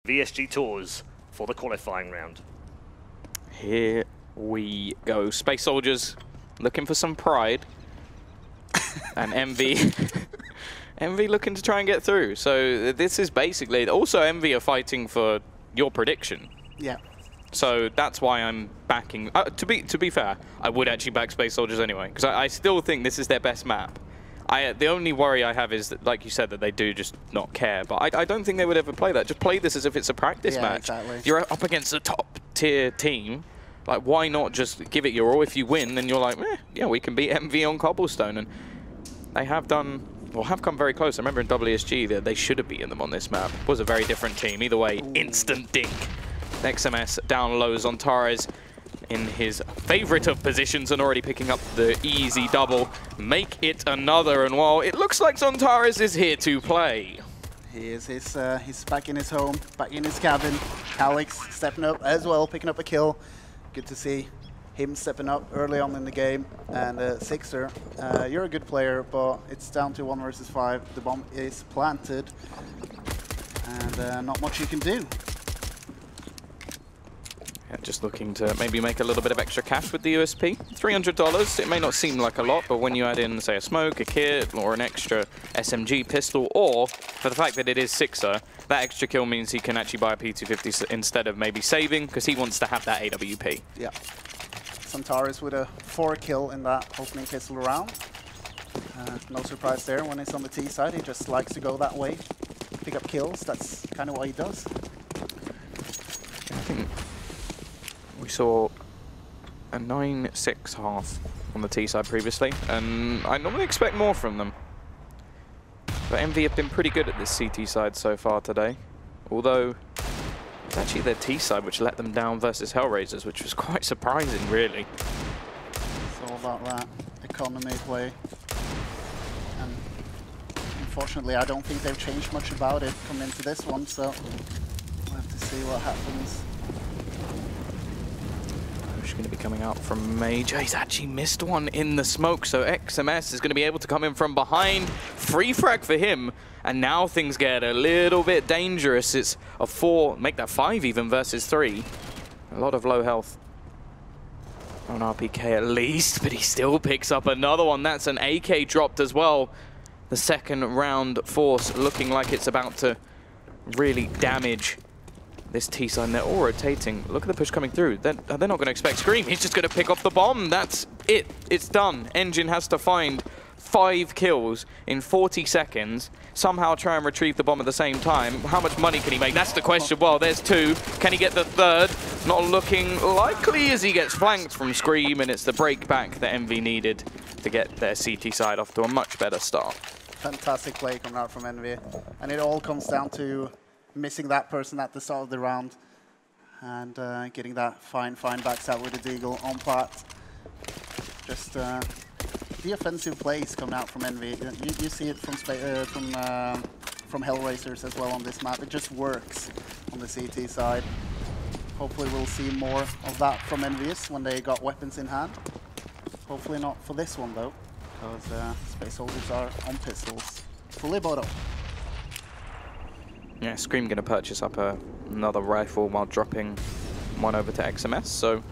VSG Tours for the qualifying round. Here we go. Space Soldiers looking for some pride. And EnVy looking to try and get through. So this is basically... Also, EnVy are fighting for your prediction. Yeah. So that's why I'm backing... to be fair, I would actually back Space Soldiers anyway, because I still think this is their best map. The only worry I have is that, like you said, that they do just not care. But I don't think they would ever play that. Just play this as if it's a practice match. Exactly. You're up against a top-tier team. Like, why not just give it your all? If you win, then you're like, yeah, we can beat EnVy on Cobblestone. And they have done, well, have come very close. I remember in ESG that they should have beaten them on this map. It was a very different team. Either way, instant dink. XMS down low. Zontares in his favorite of positions and already picking up the easy double. Make it another, and while it looks like Zontares is here to play. He is. He's back in his home, back in his cabin. Alex stepping up as well, picking up a kill. Good to see him stepping up early on in the game. And Sixer, you're a good player, but it's down to 1 versus 5. The bomb is planted, and not much you can do. Yeah, just looking to maybe make a little bit of extra cash with the USP. $300, it may not seem like a lot, but when you add in, say, a smoke, a kit, or an extra SMG pistol, or for the fact that it is Sixer, that extra kill means he can actually buy a P250 instead of maybe saving, because he wants to have that AWP. Yeah. Zontares with a 4 kill in that opening pistol round. No surprise there when it's on the T side. He just likes to go that way, pick up kills. That's kind of what he does. I think we saw a 9-6 half on the T side previously, and I normally expect more from them. But EnVy have been pretty good at this CT side so far today, although it's actually their T side which let them down versus Hellraisers, which was quite surprising, really. It's all about that economy play. And unfortunately, I don't think they've changed much about it coming into this one, so we'll have to see what happens. Going to be coming out from Major. He's actually missed one in the smoke, so XMS is going to be able to come in from behind. Free frag for him, and now things get a little bit dangerous. It's a 4, make that 5 even versus 3. A lot of low health on RPK at least, but he still picks up another one. That's an AK dropped as well. The second round force looking like it's about to really damage this T-side. They're all rotating. Look at the push coming through. They're not going to expect Scream. He's just going to pick off the bomb. That's it. It's done. Engine has to find 5 kills in 40 seconds. Somehow try and retrieve the bomb at the same time. How much money can he make? That's the question. Well, there's 2. Can he get the 3rd? Not looking likely as he gets flanked from Scream, and it's the break back that EnVy needed to get their CT side off to a much better start. Fantastic play coming out from EnVy. And it all comes down to missing that person at the start of the round and getting that fine backstab with the deagle on plat. Just the offensive plays coming out from EnVy. You see it from Hellraisers as well on this map. It just works on the CT side. Hopefully we'll see more of that from EnVyUs when they got weapons in hand. Hopefully not for this one though, because Space Soldiers are on pistols. Fully bought up. Yeah, Scream going to purchase up another rifle while dropping one over to XMS. So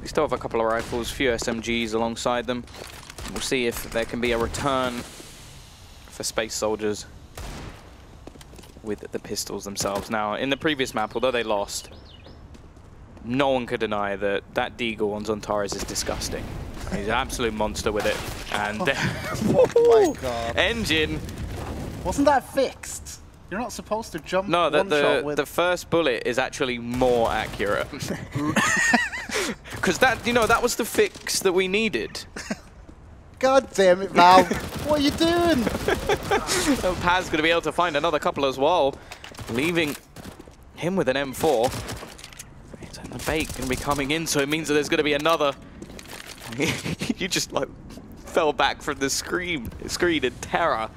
we still have a couple of rifles, few SMGs alongside them. We'll see if there can be a return for Space Soldiers with the pistols themselves. Now, in the previous map, although they lost, no one could deny that that deagle on Zontares is disgusting. He's an absolute monster with it. And oh my God. Engine. Wasn't that fixed? You're not supposed to jump. No, the first bullet is actually more accurate. Because that, that was the fix that we needed. God damn it, Val. What are you doing? Paz going to be able to find another couple as well, leaving him with an M4. And the bait going to be coming in, so it means that there's going to be another. You just like fell back from the screen in terror.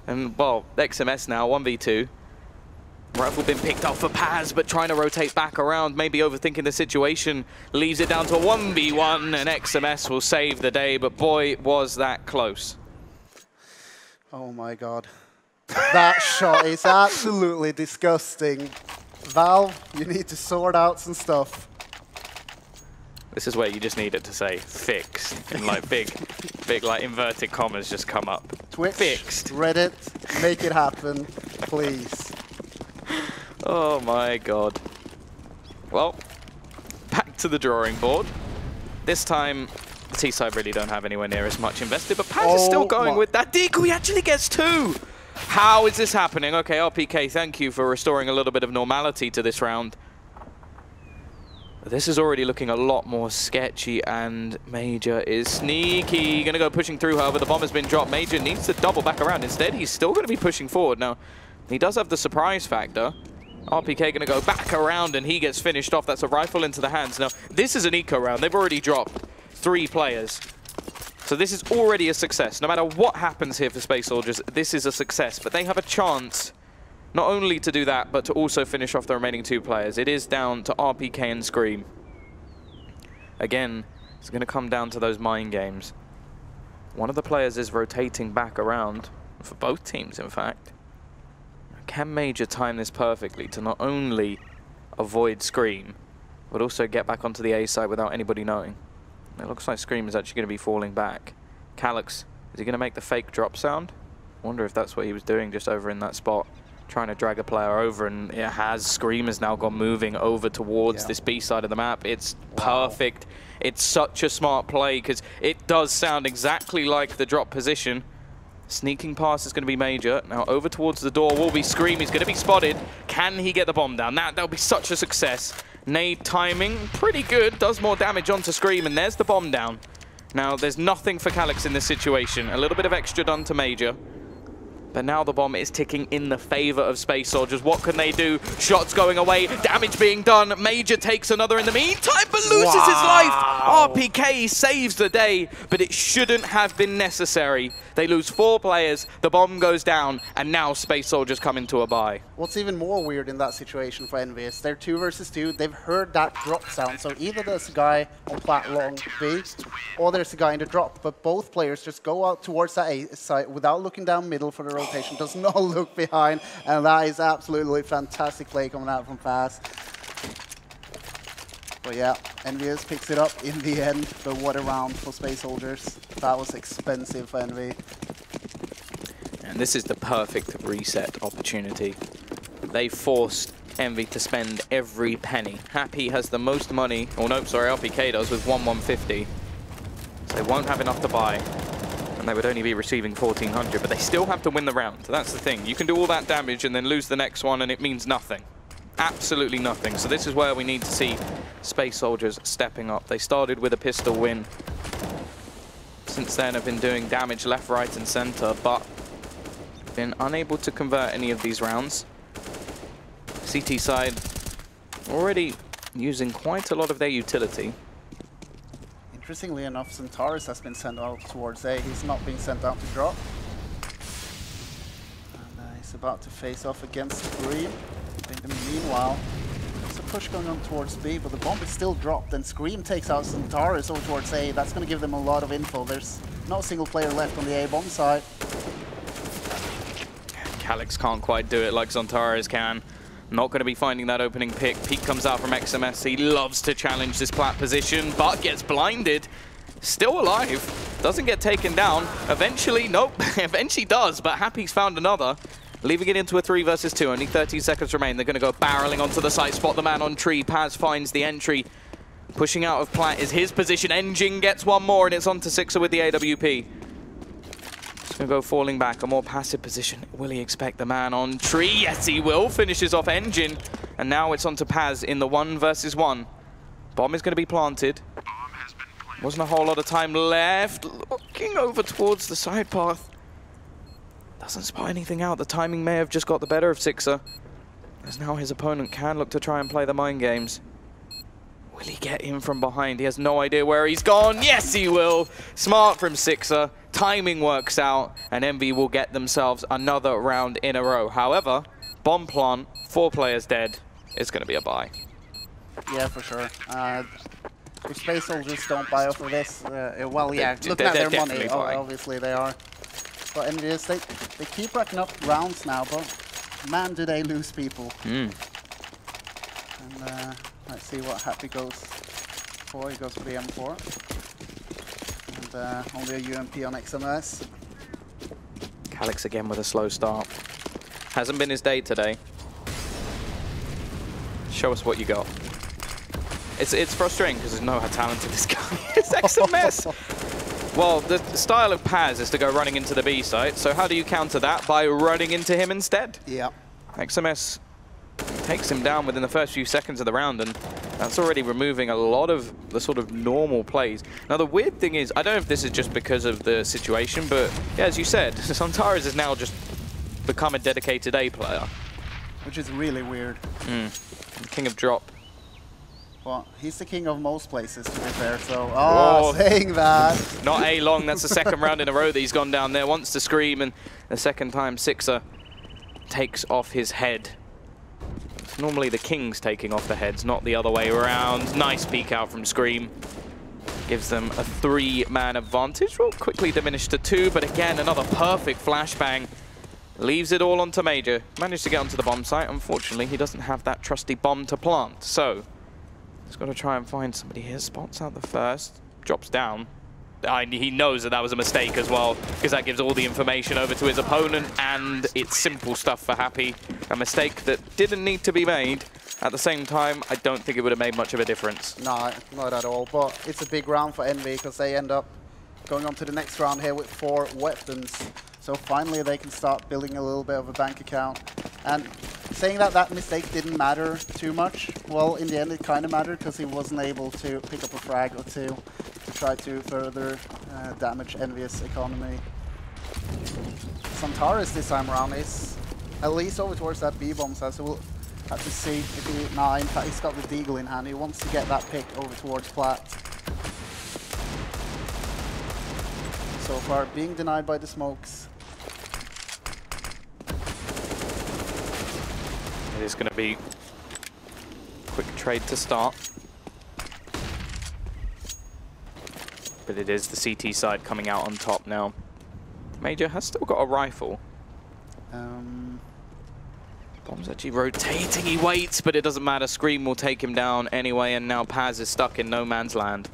And, well, XMS now, 1v2. Rifle been picked up for Paz, but trying to rotate back around, maybe overthinking the situation, leaves it down to a 1v1, and XMS will save the day, but boy, was that close. Oh my God. That shot is absolutely disgusting. Valve, you need to sort out some stuff. This is where you just need it to say fixed. And like big like inverted commas just come up. Twitch, fixed. Reddit, make it happen, please. Oh my god. Well, back to the drawing board. This time, the T-side really don't have anywhere near as much invested, but Paz is still going with that decoy. He actually gets 2. How is this happening? Okay, RPK, thank you for restoring a little bit of normality to this round. This is already looking a lot more sketchy, and Major is sneaky. Going to go pushing through, however, the bomb has been dropped. Major needs to double back around. Instead, he's still going to be pushing forward. Now, he does have the surprise factor. RPK going to go back around, and he gets finished off. That's a rifle into the hands. Now, this is an eco round. They've already dropped 3 players. So this is already a success. No matter what happens here for Space Soldiers, this is a success. But they have a chance not only to do that, but to also finish off the remaining 2 players. It is down to RPK and Scream. Again, it's going to come down to those mind games. One of the players is rotating back around, for both teams in fact. Can Major time this perfectly to not only avoid Scream, but also get back onto the A side without anybody knowing? It looks like Scream is actually going to be falling back. Calyx, is he going to make the fake drop sound? I wonder if that's what he was doing just over in that spot, trying to drag a player over, and it has. Scream has now gone moving over towards this B side of the map. It's perfect. It's such a smart play because it does sound exactly like the drop position. Sneaking past is going to be Major. Now over towards the door will be Scream. He's going to be spotted. Can he get the bomb down? That'll be such a success. Nade timing, pretty good. Does more damage onto Scream, and there's the bomb down. Now, there's nothing for Calyx in this situation. A little bit of extra done to Major. But now the bomb is ticking in the favor of Space Soldiers. What can they do? Shots going away, damage being done. Major takes another in the meantime, but loses his life. RPK saves the day, but it shouldn't have been necessary. They lose 4 players, the bomb goes down, and now Space Soldiers come into a bye. What's even more weird in that situation for EnVyUs, they're 2 versus 2. They've heard that drop sound, so either there's a guy on plat long B, or there's a guy in the drop, but both players just go out towards that A side without looking down middle for the rotation, does not look behind, and that is absolutely fantastic play coming out from Fast. But yeah, EnVyUs picks it up in the end, but what a round for Space Soldiers. That was expensive for Envy. And this is the perfect reset opportunity. They forced Envy to spend every penny. Happy has the most money, oh nope, sorry, RPK does with 1,150. So they won't have enough to buy. And they would only be receiving 1,400, but they still have to win the round. That's the thing. You can do all that damage and then lose the next one, and it means nothing. Absolutely nothing. So this is where we need to see Space Soldiers stepping up. They started with a pistol win. Since then have been doing damage left, right, and center, but been unable to convert any of these rounds. CT side already using quite a lot of their utility. Interestingly enough, Centaurus has been sent out towards A. He's not being sent out to drop. And he's about to face off against Scream. Meanwhile, there's a push going on towards B, but the bomb is still dropped, and Scream takes out Centaurus over towards A. That's going to give them a lot of info. There's not a single player left on the A bomb side. Calyx can't quite do it like Centaurus can. Not going to be finding that opening pick. Peek comes out from XMS. He loves to challenge this plat position, but gets blinded. Still alive. Doesn't get taken down. Eventually, nope. Eventually does, but Happy's found another. Leaving it into a 3 versus 2. Only 13 seconds remain. They're going to go barreling onto the site. Spot the man on tree. Paz finds the entry. Pushing out of plat is his position. Engine gets one more, and it's on to Sixer with the AWP. Going to go falling back, a more passive position. Will he expect the man on tree? Yes, he will. Finishes off Engine. And now it's on to Paz in the 1 versus 1. Bomb is going to be planted. Wasn't a whole lot of time left. Looking over towards the side path. Doesn't spot anything out. The timing may have just got the better of Sixer, as now his opponent can look to try and play the mind games. Will he get in from behind? He has no idea where he's gone. Yes, he will. Smart from Sixer. Timing works out, and Envy will get themselves another round in a row. However, bomb plant, 4 players dead. It's going to be a bye. Yeah, for sure. If Space Soldiers don't buy off of this, well, yeah, looking at their money, obviously they are. for EnVyUs. They keep racking up rounds now, but man, do they lose people. And let's see what Happy goes for. He goes for the M4. And only a UMP on XMS. Calyx again with a slow start. Hasn't been his day today. Show us what you got. It's frustrating because I know how talented this guy is. XMS! Well, the style of Paz is to go running into the B site, so how do you counter that? By running into him instead. Yeah. XMS takes him down within the first few seconds of the round, and that's already removing a lot of the sort of normal plays. Now, the weird thing is, I don't know if this is just because of the situation, but yeah, as you said, Santaris has now just become a dedicated A player. Which is really weird. King of drop. Well, he's the king of most places, to be fair, so... Oh, saying that! Not A long, that's the second round in a row that he's gone down there. Wants to scream, and the second time, Sixer takes off his head. It's normally the kings taking off the heads, not the other way around. Nice peek out from Scream. Gives them a 3-man advantage. Will quickly diminish to 2, but again, another perfect flashbang. Leaves it all onto Major. Managed to get onto the bomb site. Unfortunately, he doesn't have that trusty bomb to plant, so... he's got to try and find somebody here. Spots out the first. Drops down. He knows that that was a mistake as well, because that gives all the information over to his opponent, and it's simple stuff for Happy. A mistake that didn't need to be made. At the same time, I don't think it would have made much of a difference. No, not at all. But it's a big round for Envy, because they end up going on to the next round here with 4 weapons. So finally they can start building a little bit of a bank account. And saying that that mistake didn't matter too much, well, in the end it kind of mattered, because he wasn't able to pick up a frag or two to try to further damage EnVyUs economy. Santaris this time around is at least over towards that B-bomb, so we'll have to see if he... Nah, in fact he's got the Deagle in hand. He wants to get that pick over towards Plat. So far being denied by the smokes. It is going to be quick trade to start. But it is the CT side coming out on top now. Major has still got a rifle. Bomb's actually rotating. He waits, but it doesn't matter. Scream will take him down anyway, and now Paz is stuck in no man's land.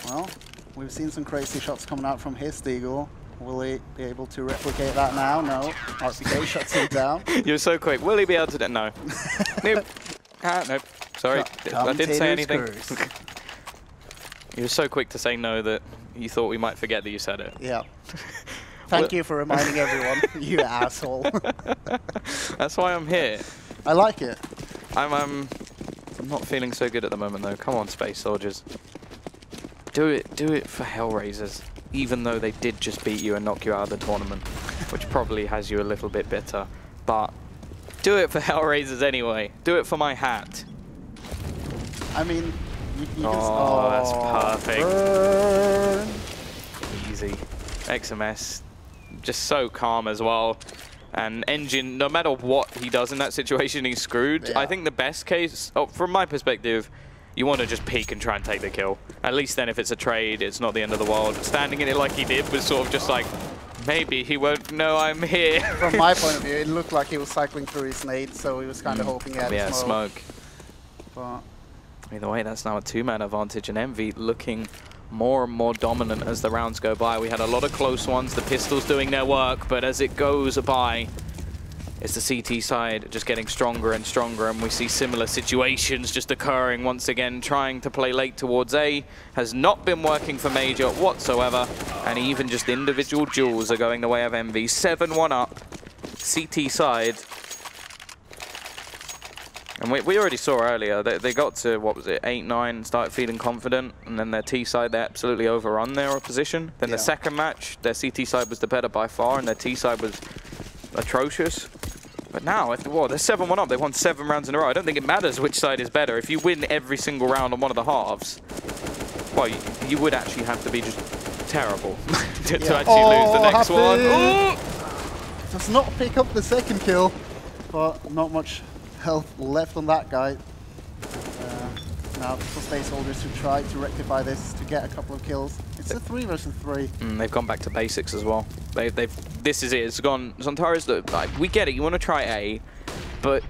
Well, we've seen some crazy shots coming out from his Deagle. Will he be able to replicate that now? No. RPK shuts him down. You're so quick. Will he be able to do No. Nope. Nope. Sorry. I didn't say anything. You were so quick to say no that you thought we might forget that you said it. Yeah. Thank you for reminding everyone, you asshole. That's why I'm here. I like it. I'm not feeling so good at the moment though. Come on, Space Soldiers. Do it for Hellraisers. Even though they did just beat you and knock you out of the tournament, which probably has you a little bit bitter. But do it for Hellraisers anyway. Do it for my hat. I mean, you can... Oh, that's perfect. Burn. Easy. XMS, just so calm as well. And Engine, no matter what he does in that situation, he's screwed. Yeah. I think the best case, from my perspective, you want to just peek and try and take the kill. At least then if it's a trade, it's not the end of the world. Standing in it like he did was sort of just like, maybe he won't know I'm here. From my point of view, it looked like he was cycling through his nades, so he was kind of hoping he had smoke. But either way, that's now a 2-man advantage, and Envy looking more and more dominant as the rounds go by. We had a lot of close ones, the pistols doing their work, but as it goes by, it's the CT side just getting stronger and stronger, and we see similar situations just occurring once again. Trying to play late towards A has not been working for Major whatsoever, and even just individual duels are going the way of Envy. 7-1 up, CT side. And we already saw earlier, they got to, what was it, 8-9, started feeling confident, and then their T side, they absolutely overrun their opposition. Then the second match, their CT side was the better by far, and their T side was atrocious. But now, they're 7-1 up. They've won 7 rounds in a row. I don't think it matters which side is better. If you win every single round on one of the halves, well, you would actually have to be just terrible to actually lose the next one. Oh! Does not pick up the second kill, but not much health left on that guy. Now for Space Soldiers to try to rectify this, to get a couple of kills. It's a 3 versus 3. They've gone back to basics as well. This is it. It's gone. Zontaro's like, we get it. You want to try A, but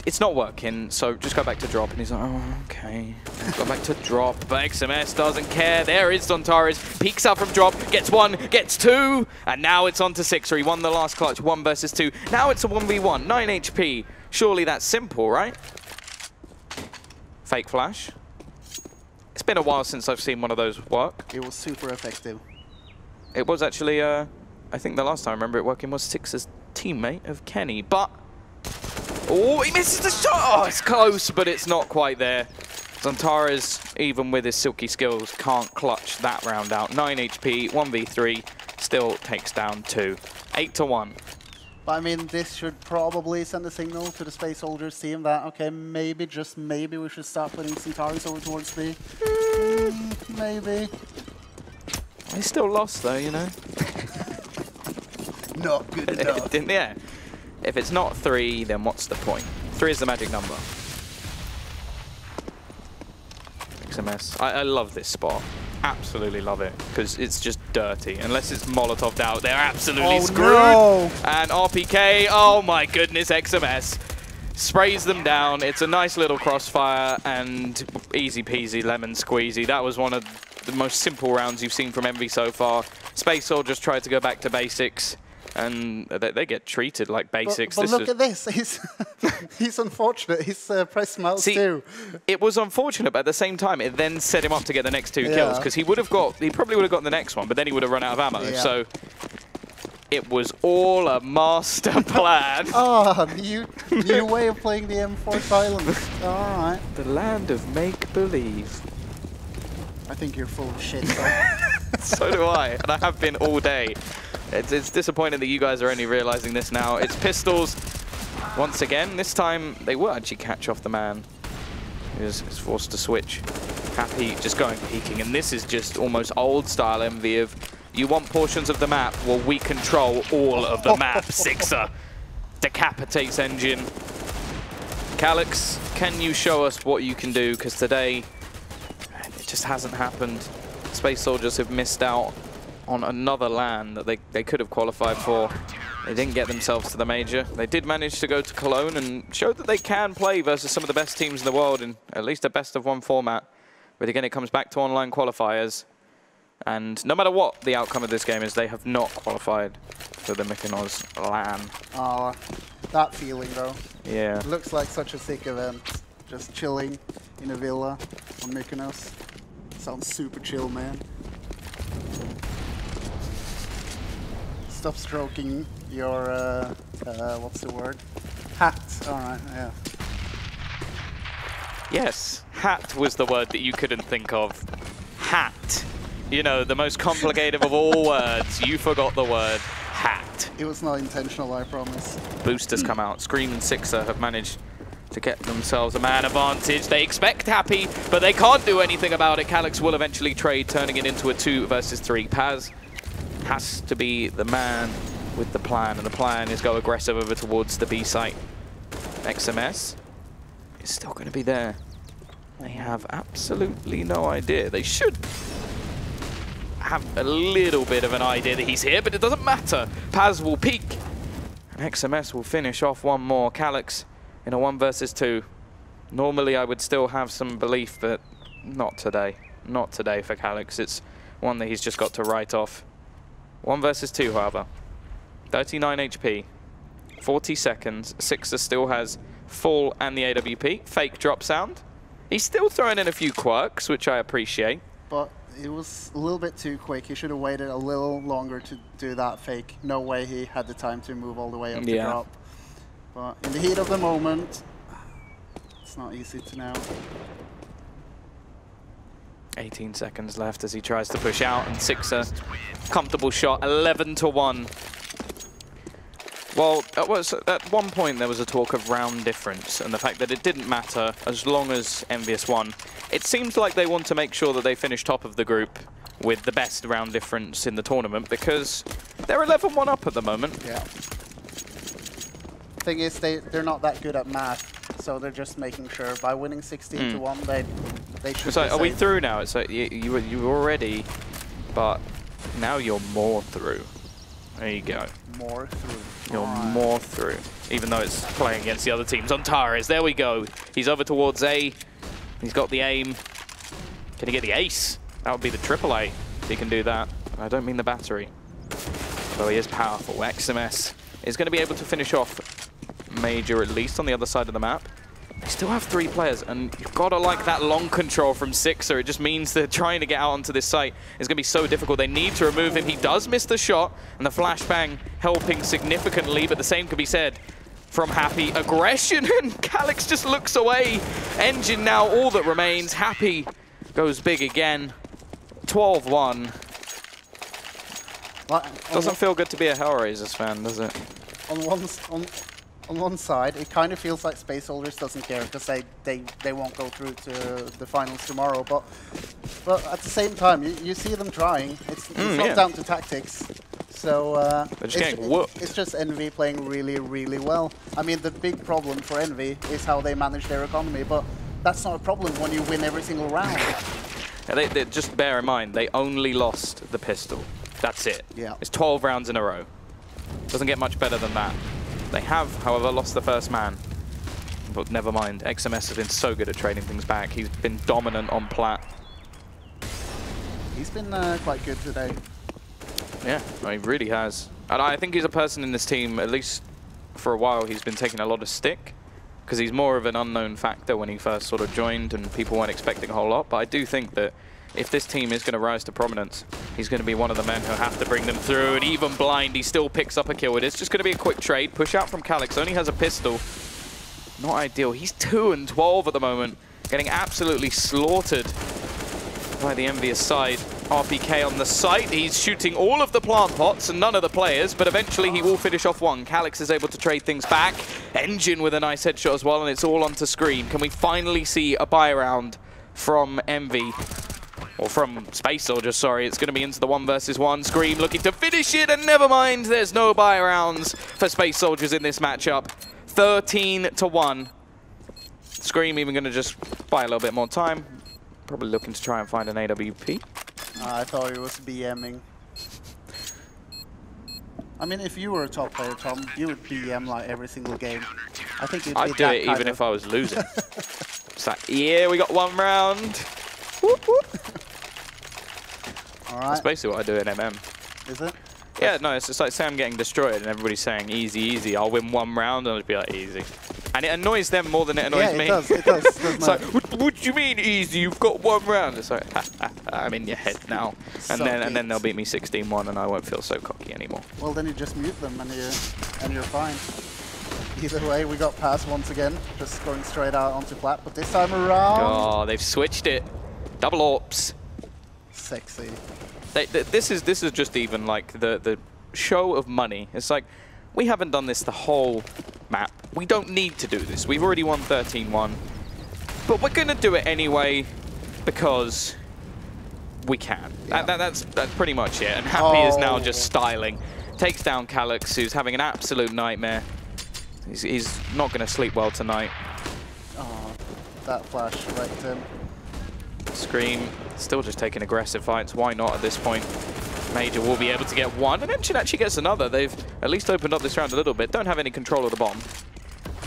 it's not working. So just go back to drop. And he's like, oh, okay. Go back to drop. But XMS doesn't care. There is Zontaro's. Peeks out from drop. Gets 1. Gets 2. And now it's on to Sixer. He won the last clutch. 1 versus 2. Now it's a 1v1. 9 HP. Surely that's simple, right? Fake flash. It's been a while since I've seen one of those work. It was super effective. It was actually, I think the last time I remember it working was Sixer's teammate of Kenny, but... Oh, he misses the shot! Oh, it's close, but it's not quite there. Zontaro's, even with his silky skills, can't clutch that round out. 9 HP, 1v3, still takes down 2. 8-1. But I mean, this should probably send a signal to the Space Soldiers team that, okay, maybe, just maybe, we should start putting Centaurus over towards B. Maybe. He still lost, though, you know. Not good enough. Yeah. If it's not 3, then what's the point? 3 is the magic number. XMS. I love this spot. Absolutely love it, because it's just dirty. Unless it's Molotov'd out, they're absolutely screwed. No. And RPK, oh my goodness, XMS sprays them down. It's a nice little crossfire and easy peasy lemon squeezy. That was one of the most simple rounds you've seen from EnVy so far. Space Soldiers tried to go back to basics, and they get treated like basics. But look at this. He's unfortunate. He's pressed mouse too. It was unfortunate, but at the same time, it then set him up to get the next 2 kills, because he probably would have got the next one, but then he would have run out of ammo. Yeah. So it was all a master plan. Oh, new way of playing the M4 silence. All right. The land of make-believe. I think you're full of shit. So do I, and I have been all day. It's disappointing that you guys are only realizing this now. It's pistols once again. This time they will actually catch off the man who is forced to switch. Happy just going peeking, and this is just almost old style EnVy of you want portions of the map, well we control all of the map. Sixer decapitates Aegean. Calyx, can you show us what you can do? Because today it just hasn't happened. Space Soldiers have missed out on another LAN that they could have qualified for. They didn't get themselves to the major. They did manage to go to Cologne and showed that they can play versus some of the best teams in the world in at least a best-of-1 format. But again, it comes back to online qualifiers. And no matter what the outcome of this game is, they have not qualified for the Mykonos LAN. Oh, that feeling though. Yeah. It looks like such a sick event. Just chilling in a villa on Mykonos. Sounds super chill, man. Stop stroking your, what's the word? Hat. All right, yeah. Yes, hat was the word that you couldn't think of. Hat. You know, the most complicated of all words. You forgot the word hat. It was not intentional, I promise. Boosters come out. Scream and Sixer have managed to get themselves a man advantage. They expect Happy, but they can't do anything about it. Calyx will eventually trade, turning it into a 2 versus 3. Paz has to be the man with the plan, and the plan is go aggressive over towards the B site. XMS is still going to be there. They have absolutely no idea. They should have a little bit of an idea that he's here, but it doesn't matter. Paz will peek, and XMS will finish off one more. Calyx in a 1 versus 2. Normally I would still have some belief, but not today. Not today for Calyx. It's one that he's just got to write off. 1 versus 2, however. 39 HP. 40 seconds. Sixer still has full and the AWP. Fake drop sound. He's still throwing in a few quirks, which I appreciate. But it was a little bit too quick. He should have waited a little longer to do that fake. No way he had the time to move all the way up to drop. But in the heat of the moment, it's not easy to know. 18 seconds left as he tries to push out, and Sixer, comfortable shot, 11-1. Well, at one point there was a talk of round difference, and the fact that it didn't matter as long as EnVyUs won. It seems like they want to make sure that they finish top of the group with the best round difference in the tournament, because they're 11-1 up at the moment. Yeah. Thing is, they're not that good at math, so they're just making sure by winning 16-1 they should. So are we through now? It's like you were already but now you're more through. There you go. More through. You're more through, even though it's playing against the other teams. Antares, there we go. He's over towards A. He's got the aim. Can he get the ace? That would be the triple A if he can do that. I don't mean the battery. Though he is powerful. XMS is going to be able to finish off Major, at least on the other side of the map. They still have 3 players, and you've got to like that long control from Sixer. It just means that trying to get out onto this site is going to be so difficult. They need to remove him. He does miss the shot, and the flashbang helping significantly, but the same could be said from Happy. Aggression, and Calyx just looks away. Engine now all that remains. Happy goes big again. 12-1. Doesn't feel good to be a Hellraisers fan, does it? On one side, it kind of feels like Space Soldiers doesn't care because they won't go through to the finals tomorrow. But at the same time, you see them trying. It's not down to tactics. So they're just getting whooped. It's just EnVy playing really, really well. I mean, the big problem for EnVy is how they manage their economy, but that's not a problem when you win every single round. They just bear in mind, they only lost the pistol. That's it. Yeah. It's 12 rounds in a row. Doesn't get much better than that. They have, however, lost the first man. But never mind. XMS has been so good at trading things back. He's been dominant on plat. He's been quite good today. Yeah, he really has. And I think he's a person in this team, at least for a while, he's been taking a lot of stick. Because he's more of an unknown factor when he first sort of joined and people weren't expecting a whole lot. But I do think that if this team is going to rise to prominence, he's going to be one of the men who have to bring them through. And even blind, he still picks up a kill. It is just going to be a quick trade. Push out from Calyx. Only has a pistol. Not ideal. He's 2 and 12 at the moment. Getting absolutely slaughtered by the EnVyUs side. RPK on the site. He's shooting all of the plant pots and none of the players, but eventually he will finish off one. Calyx is able to trade things back. Engine with a nice headshot as well, and it's all onto Scream. Can we finally see a buy round from EnVy? Or from Space Soldiers, sorry. It's going to be into the 1 versus 1. Scream looking to finish it, and never mind, there's no buy rounds for Space Soldiers in this matchup. 13-1. Scream even going to just buy a little bit more time. Probably looking to try and find an AWP. I thought he was BMing. I mean, if you were a top player, Tom, you would BM like every single game. I think I'd do it even if I was losing. It's like, yeah, we got 1 round. Whoop, whoop. All right. That's basically what I do in MM. Is it? Yeah, no, it's just like say I'm getting destroyed and everybody's saying easy, easy. I'll win 1 round and I'll just be like easy. And it annoys them more than it annoys me. Yeah, it does. It's like, what do you mean easy? You've got 1 round. It's like, I'm in your head now. And then they'll beat me 16-1 and I won't feel so cocky anymore. Well, then you just mute them and you're fine. Either way, we got pass once again, just going straight out onto plat. But this time around, oh, they've switched it. Double AWPs. Sexy. This is just even like the show of money. It's like, we haven't done this the whole map. We don't need to do this. We've already won 13-1. But we're going to do it anyway because we can. Yeah. That's pretty much it. And Happy is now just styling. Takes down Calyx, who's having an absolute nightmare. He's not going to sleep well tonight. Oh, that flash wrecked him. Scream, still just taking aggressive fights. Why not at this point? Major will be able to get 1, and Engine actually gets another. They've at least opened up this round a little bit. Don't have any control of the bomb.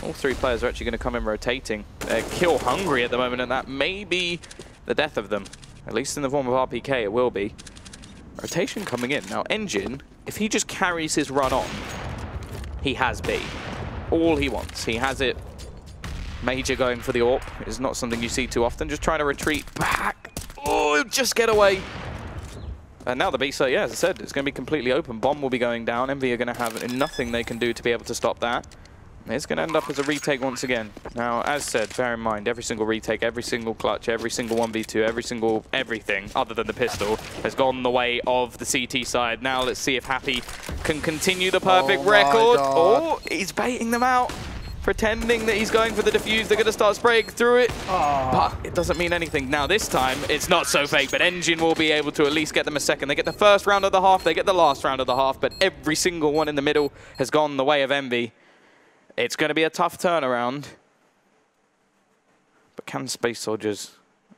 All 3 players are actually going to come in rotating. They're kill hungry at the moment, and that may be the death of them. At least in the form of RPK, it will be. Rotation coming in. Now, Engine, if he just carries his run on, he has B. All he wants. He has it. Major going for the AWP is not something you see too often. Just trying to retreat back. Oh, just get away. And now the B site, yeah, as I said, it's going to be completely open. Bomb will be going down. EnVy are going to have nothing they can do to be able to stop that. It's going to end up as a retake once again. Now, as said, bear in mind, every single retake, every single clutch, every single 1v2, every single everything other than the pistol has gone the way of the CT side. Now let's see if Happy can continue the perfect record. Oh, he's baiting them out. Pretending that he's going for the defuse. They're going to start spraying through it. But it doesn't mean anything. Now this time, it's not so fake, but Engine will be able to at least get them a second. They get the first round of the half, they get the last round of the half, but every single one in the middle has gone the way of EnVy. It's going to be a tough turnaround. But can Space Soldiers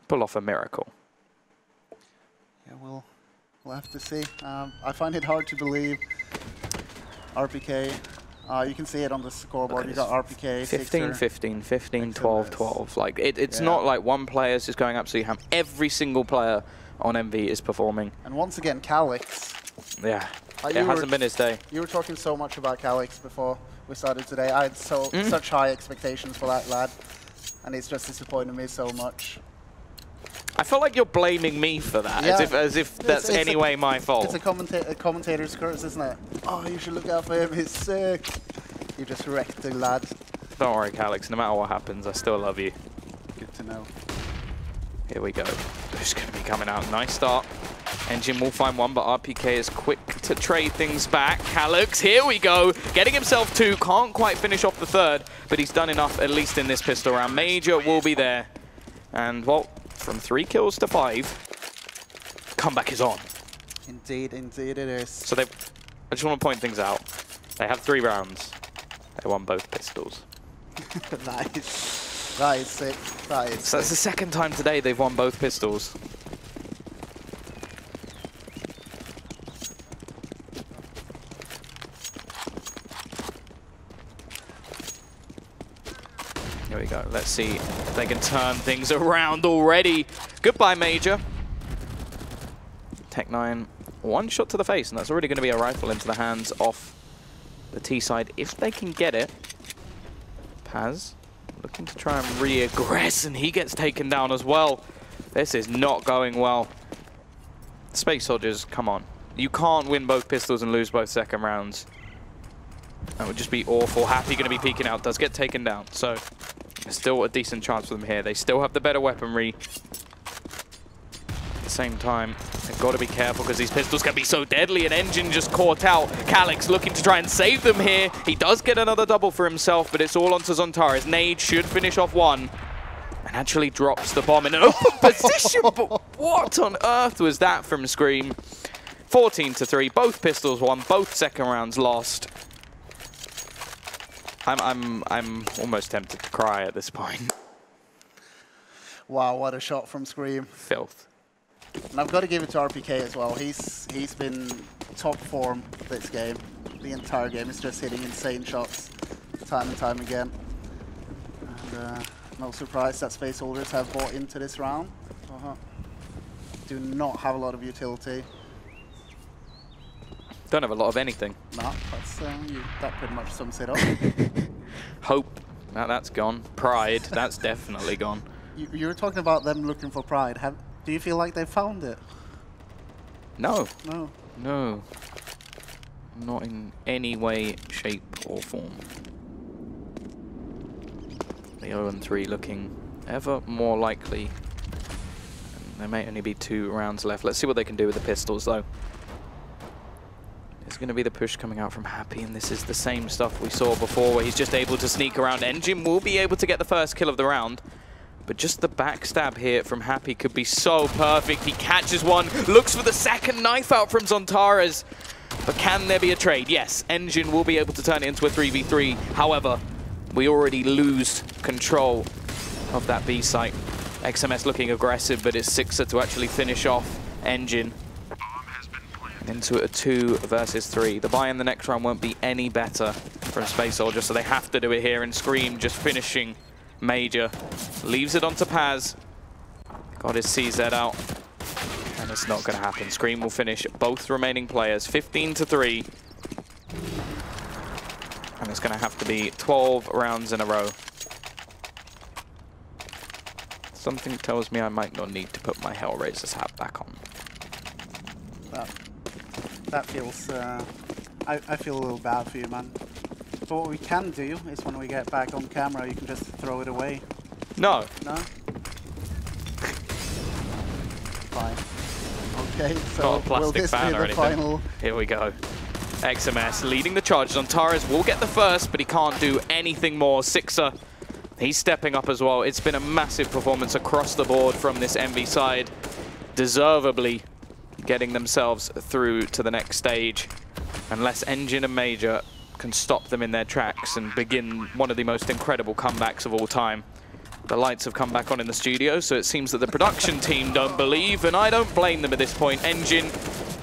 pull off a miracle? Yeah, we'll We'll have to see. I find it hard to believe. RPK. You can see it on the scoreboard. You got RPK, 15, 15, 15, 12, 12. Like it's not like one player's just going absolutely ham. Every single player on EnVy is performing. And once again, Calix. Yeah, it hasn't been his day. You were talking so much about Calix before we started today. I had such high expectations for that lad, and it's just disappointed me so much. I feel like you're blaming me for that, as if that's anyway my fault. It's a commentator's curse, isn't it? Oh, you should look out for him, he's sick. You just wrecked the lad. Don't worry, Calix, no matter what happens, I still love you. Good to know. Here we go. Who's going to be coming out? Nice start. Aegean will find one, but RPK is quick to trade things back. Calix, here we go. Getting himself two, can't quite finish off the third, but he's done enough, at least in this pistol round. Major will be there. And, well, from 3 kills to 5, comeback is on. Indeed, indeed it is. So I just want to point things out. They have 3 rounds. They won both pistols. Nice. That is sick. That is So that's the second time today they've won both pistols. Here we go. Let's see if they can turn things around already. Goodbye, Major. Tech9, 1 shot to the face, and that's already going to be a rifle into the hands off the T side if they can get it. Paz looking to try and re-aggress, and he gets taken down as well. This is not going well. Space Soldiers, come on. You can't win both pistols and lose both second rounds. That would just be awful. Happy going to be peeking out, does get taken down. So still a decent chance for them here. They still have the better weaponry. At the same time, they've got to be careful because these pistols can be so deadly. An Aegean just caught out. Calix looking to try and save them here. He does get another double for himself, but it's all onto Zontaras. Nade should finish off one and actually drops the bomb in an open position. But what on earth was that from Scream? 14-3, both pistols won, both second rounds lost. I'm almost tempted to cry at this point. Wow, what a shot from Scream. Filth. And I've got to give it to RPK as well. He's been top form this game. The entire game is just hitting insane shots time and time again. And no surprise that Space Soldiers have bought into this round. Do not have a lot of utility. Don't have a lot of anything. No, that pretty much sums it up. Hope, that's gone. Pride, that's definitely gone. You were talking about them looking for pride. Do you feel like they found it? No. No. No. Not in any way, shape or form. The 0-3 looking ever more likely. And there may only be 2 rounds left. Let's see what they can do with the pistols though. There's going to be the push coming out from Happy, and this is the same stuff we saw before where he's just able to sneak around. Aegean will be able to get the first kill of the round, but just the backstab here from Happy could be so perfect. He catches one, looks for the second knife out from Zontaras, but can there be a trade? Yes, Aegean will be able to turn it into a 3v3. However, we already lose control of that B site. XMS looking aggressive, but it's Sixer to actually finish off Aegean. Into a 2 versus 3. The buy in the next round won't be any better from Space Soldier, so they have to do it here. And Scream just finishing Major. Leaves it onto Paz. Got his CZ out. And it's not going to happen. Scream will finish both remaining players. 15-3. And it's going to have to be 12 rounds in a row. Something tells me I might not need to put my Hellraiser's hat back on. That feels... I feel a little bad for you, man. But what we can do is when we get back on camera, you can just throw it away. No. No? Fine. Okay, so will this be the final? Here we go. XMS leading the charge. Zontaras will get the first, but he can't do anything more. Sixer, he's stepping up as well. It's been a massive performance across the board from this EnVy side. Deservedly getting themselves through to the next stage. Unless Aegean and Major can stop them in their tracks and begin one of the most incredible comebacks of all time. The lights have come back on in the studio, so it seems that the production team don't believe, and I don't blame them at this point. Aegean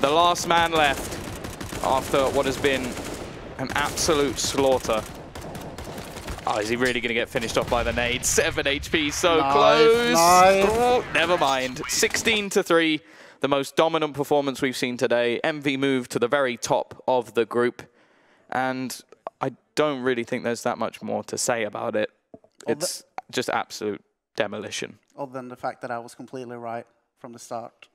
The last man left after what has been an absolute slaughter. Oh, is he really going to get finished off by the nade? 7 HP, so close. Nice. Oh, never mind. 16-3, the most dominant performance we've seen today. EnVy moved to the very top of the group. And I don't really think there's that much more to say about it. It's just absolute demolition. Other than the fact that I was completely right from the start.